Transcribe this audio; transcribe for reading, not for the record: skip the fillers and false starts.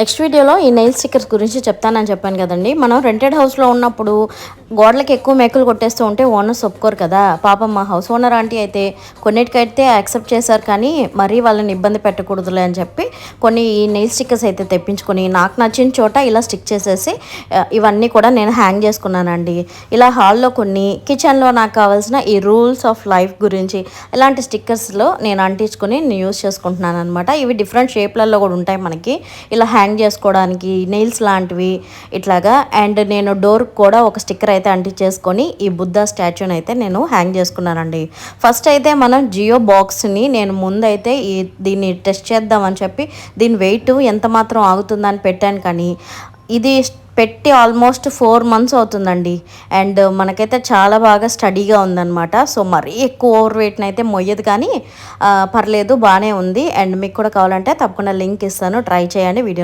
Next వీడియోలో ఈ nail stickers గురించి చెప్తానని చెప్పాను కదండి. మనం రెంటెడ్ హౌస్లో ఉన్నప్పుడు గోడలకి ఎక్కువ మేకులు కొట్టేస్తూ ఉంటే ఓనర్స్ ఒప్పుకోరు కదా. పాపం మా హౌస్ ఓనర్ ఆంటీ అయితే కొన్నిటికైతే యాక్సెప్ట్ చేశారు, కానీ మరీ వాళ్ళని ఇబ్బంది పెట్టకూడదులే అని చెప్పి కొన్ని ఈ నెయిల్ స్టిక్కర్స్ అయితే తెప్పించుకొని నాకు నచ్చిన చోట ఇలా స్టిక్ చేసేసి ఇవన్నీ కూడా నేను హ్యాంగ్ చేసుకున్నానండి. ఇలా హాల్లో కొన్ని, కిచెన్లో నాకు కావాల్సిన ఈ రూల్స్ ఆఫ్ లైఫ్ గురించి ఇలాంటి స్టిక్కర్స్లో నేను అంటించుకొని నేను యూస్ చేసుకుంటున్నాను అనమాట. ఇవి డిఫరెంట్ షేప్లలో కూడా ఉంటాయి మనకి, ఇలా హ్యాంగ్ చేసుకోవడానికి నెయిల్స్ లాంటివి ఇట్లాగా. అండ్ నేను డోర్ కూడా ఒక స్టిక్కర్ అయితే అంటించేసుకొని ఈ బుద్ధ స్టాచ్యూని అయితే నేను హ్యాంగ్ చేసుకున్నానండి. ఫస్ట్ అయితే మనం జియో బాక్స్ని నేను ముందైతే దీన్ని టెస్ట్ చేద్దామని చెప్పి దీని వెయిట్ ఎంత మాత్రం ఆగుతుందని పెట్టాను, కానీ ఇది పెట్టి ఆల్మోస్ట్ 4 months అవుతుందండి. అండ్ మనకైతే చాలా బాగా స్టడీగా ఉందన్నమాట. సో మరీ ఎక్కువ ఓవర్ వెయిట్ని అయితే మొయ్యదు, కానీ పర్లేదు, బాగానే ఉంది. అండ్ మీకు కూడా కావాలంటే తప్పకుండా లింక్ ఇస్తాను, ట్రై చేయండి. వీడియో